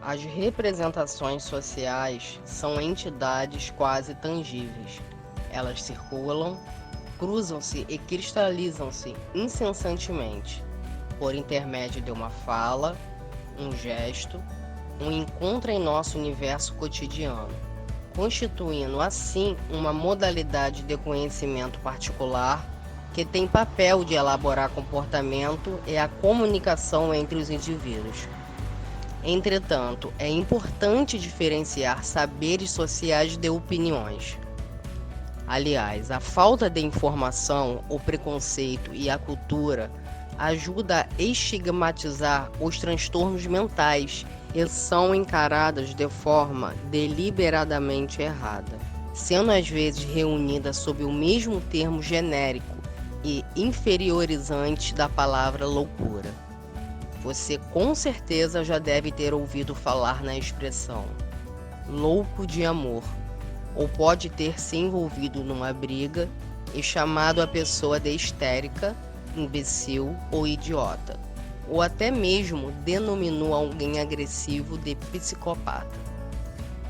As representações sociais são entidades quase tangíveis. Elas circulam, cruzam-se e cristalizam-se incessantemente, por intermédio de uma fala, um gesto, um encontro em nosso universo cotidiano, constituindo assim uma modalidade de conhecimento particular que tem papel de elaborar comportamento e a comunicação entre os indivíduos. Entretanto, é importante diferenciar saberes sociais de opiniões. Aliás, a falta de informação, o preconceito e a cultura ajuda a estigmatizar os transtornos mentais e são encaradas de forma deliberadamente errada, sendo às vezes reunidas sob o mesmo termo genérico e inferiorizante da palavra loucura. Você com certeza já deve ter ouvido falar na expressão louco de amor, ou pode ter se envolvido numa briga e chamado a pessoa de histérica, imbecil ou idiota, ou até mesmo denominou alguém agressivo de psicopata.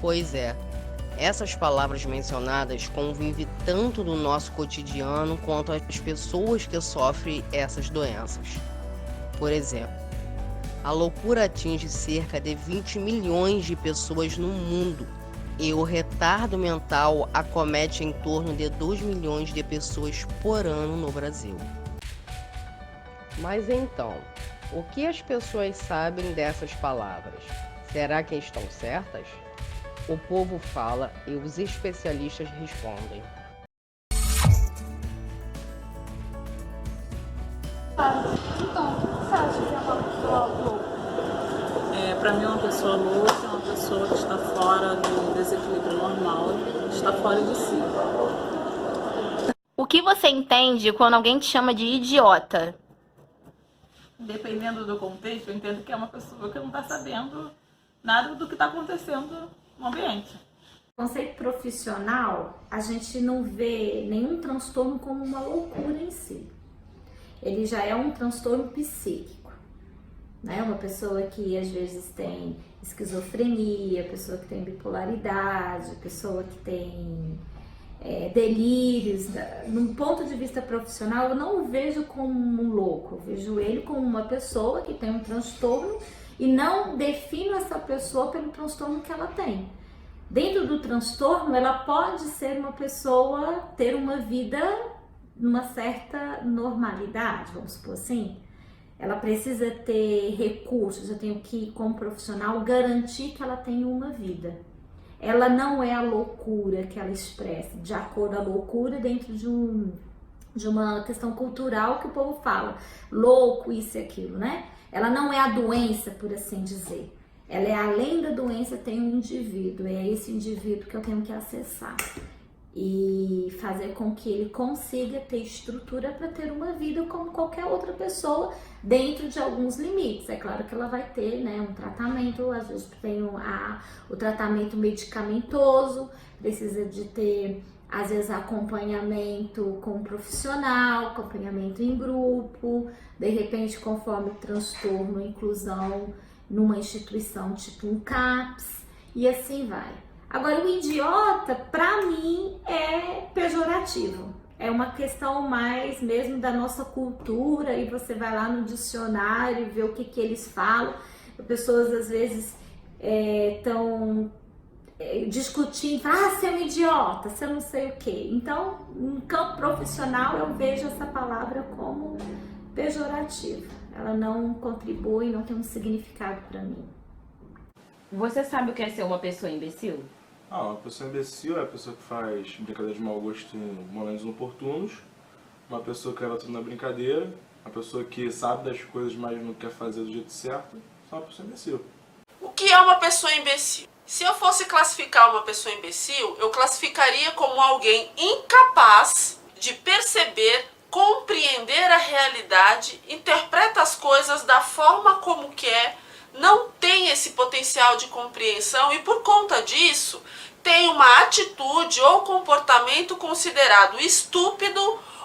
Pois é, essas palavras mencionadas convivem tanto no nosso cotidiano quanto as pessoas que sofrem essas doenças. Por exemplo, a loucura atinge cerca de 20 milhões de pessoas no mundo e o retardo mental acomete em torno de 2 milhões de pessoas por ano no Brasil. Mas então, o que as pessoas sabem dessas palavras? Será que estão certas? O povo fala e os especialistas respondem. Então, o que você acha que é uma pessoa louca? Para mim, uma pessoa louca é uma pessoa que está fora do desequilíbrio normal, está fora de si. O que você entende quando alguém te chama de idiota? Dependendo do contexto, eu entendo que é uma pessoa que não está sabendo nada do que está acontecendo no ambiente. Conceito profissional, a gente não vê nenhum transtorno como uma loucura em si. Ele já é um transtorno psíquico, né? Uma pessoa que às vezes tem esquizofrenia, pessoa que tem bipolaridade, pessoa que tem delírios. Num ponto de vista profissional, eu não o vejo como um louco, eu vejo ele como uma pessoa que tem um transtorno e não defino essa pessoa pelo transtorno que ela tem. Dentro do transtorno, ela pode ser uma pessoa, ter uma vida numa certa normalidade, vamos supor assim. Ela precisa ter recursos, eu tenho que, como profissional, garantir que ela tenha uma vida. Ela não é a loucura que ela expressa, de acordo com a loucura dentro de uma questão cultural que o povo fala, louco, isso e aquilo, né? Ela não é a doença, por assim dizer. Ela é além da doença, tem um indivíduo, é esse indivíduo que eu tenho que acessar e fazer com que ele consiga ter estrutura para ter uma vida como qualquer outra pessoa, dentro de alguns limites. É claro que ela vai ter, né, um tratamento, às vezes tem o tratamento medicamentoso, precisa de ter, às vezes, acompanhamento com um profissional, acompanhamento em grupo, de repente, conforme o transtorno, inclusão numa instituição tipo um CAPS, e assim vai. Agora, o idiota, para mim, é pejorativo. É uma questão mais mesmo da nossa cultura, e você vai lá no dicionário e vê o que eles falam. As pessoas, às vezes, estão discutindo, você é um idiota, você não sei o quê. Então, no campo profissional, eu vejo essa palavra como pejorativa. Ela não contribui, não tem um significado para mim. Você sabe o que é ser uma pessoa imbecil? Uma pessoa imbecil é a pessoa que faz brincadeira de mau gosto em momentos inoportunos, uma pessoa que leva tudo na brincadeira, uma pessoa que sabe das coisas, mas não quer fazer do jeito certo, é uma pessoa imbecil. O que é uma pessoa imbecil? Se eu fosse classificar uma pessoa imbecil, eu classificaria como alguém incapaz de perceber, compreender a realidade, interpreta as coisas da forma como quer, não tem esse potencial de compreensão e, por conta disso, tem uma atitude ou comportamento considerado estúpido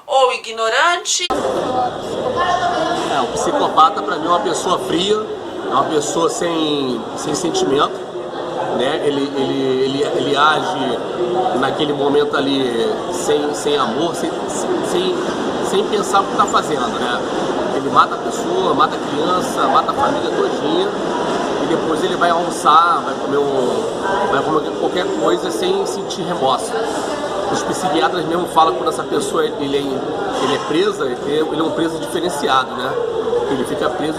ou ignorante. Um psicopata, para mim, é uma pessoa fria, é uma pessoa sem sentimento, né? Ele age naquele momento ali sem amor, sem pensar o que está fazendo, né? Ele mata a pessoa, mata a criança, mata a família todinha e depois ele vai almoçar, vai comer qualquer coisa sem sentir remorso. Os psiquiatras mesmo falam que quando essa pessoa ele é presa, ele é um preso diferenciado, né? Ele fica preso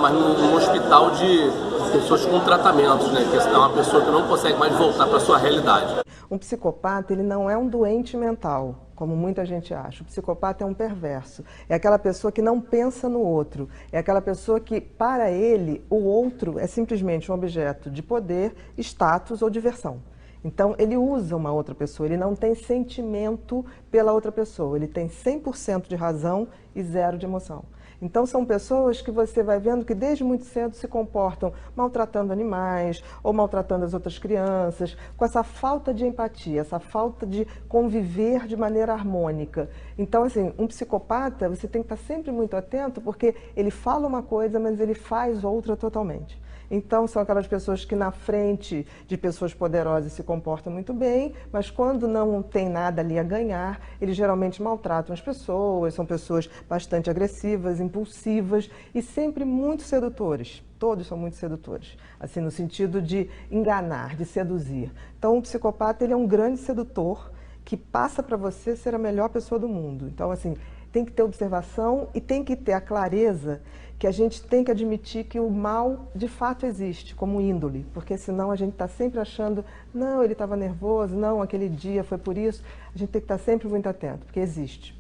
mas num hospital de pessoas com tratamentos, né? Que é uma pessoa que não consegue mais voltar para a sua realidade. Um psicopata, ele não é um doente mental, como muita gente acha. O psicopata é um perverso. É aquela pessoa que não pensa no outro. É aquela pessoa que, para ele, o outro é simplesmente um objeto de poder, status ou diversão. Então, ele usa uma outra pessoa, ele não tem sentimento pela outra pessoa. Ele tem 100% de razão e 0 de emoção. Então, são pessoas que você vai vendo que desde muito cedo se comportam maltratando animais ou maltratando as outras crianças, com essa falta de empatia, essa falta de conviver de maneira harmônica. Então, assim, um psicopata, você tem que estar sempre muito atento, porque ele fala uma coisa, mas ele faz outra totalmente. Então, são aquelas pessoas que na frente de pessoas poderosas se comportam muito bem, mas quando não tem nada ali a ganhar, eles geralmente maltratam as pessoas, são pessoas bastante agressivas, impulsivas e sempre muito sedutores. Todos são muito sedutores, assim, no sentido de enganar, de seduzir. Então, um psicopata, ele é um grande sedutor que passa para você ser a melhor pessoa do mundo. Então, assim, tem que ter observação e tem que ter a clareza que a gente tem que admitir que o mal de fato existe, como índole, porque senão a gente está sempre achando, não, ele estava nervoso, não, aquele dia foi por isso. A gente tem que estar sempre muito atento, porque existe.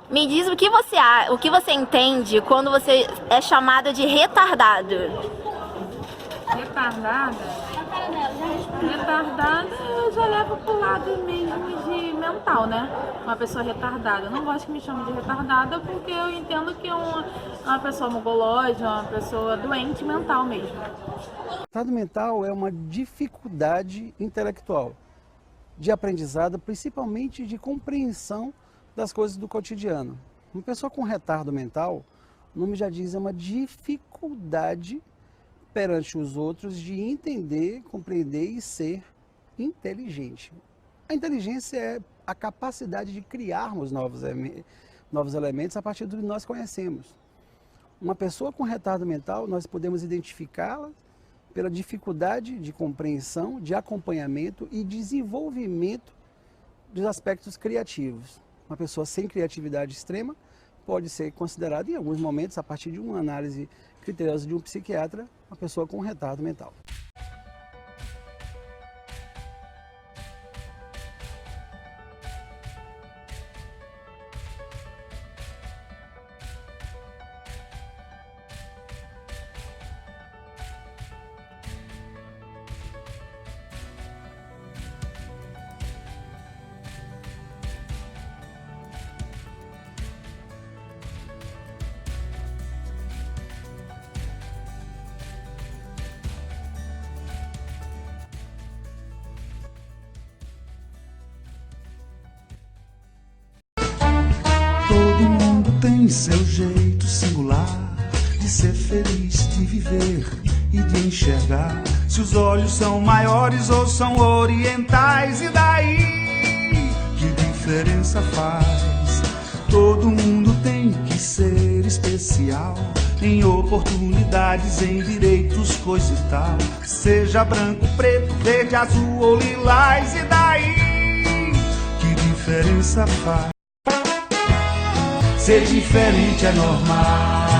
Me diz o que você entende quando você é chamada de retardado. Retardada? Retardada eu já levo pro lado mesmo de mental, né? Uma pessoa retardada. Eu não gosto que me chamem de retardada porque eu entendo que é uma pessoa mongolóide, uma pessoa doente mental mesmo. Retardado mental é uma dificuldade intelectual de aprendizado, principalmente de compreensão das coisas do cotidiano. Uma pessoa com retardo mental, o nome já diz, é uma dificuldade perante os outros de entender, compreender e ser inteligente. A inteligência é a capacidade de criarmos novos elementos a partir do que nós conhecemos. Uma pessoa com retardo mental, nós podemos identificá-la pela dificuldade de compreensão, de acompanhamento e desenvolvimento dos aspectos criativos. Uma pessoa sem criatividade extrema pode ser considerada, em alguns momentos, a partir de uma análise criteriosa de um psiquiatra, uma pessoa com retardo mental. Tem seu jeito singular de ser feliz, de viver e de enxergar. Se os olhos são maiores ou são orientais, e daí? Que diferença faz? Todo mundo tem que ser especial, em oportunidades, em direitos, coisa e tal. Seja branco, preto, verde, azul ou lilás, e daí? Que diferença faz? Ser diferente é normal.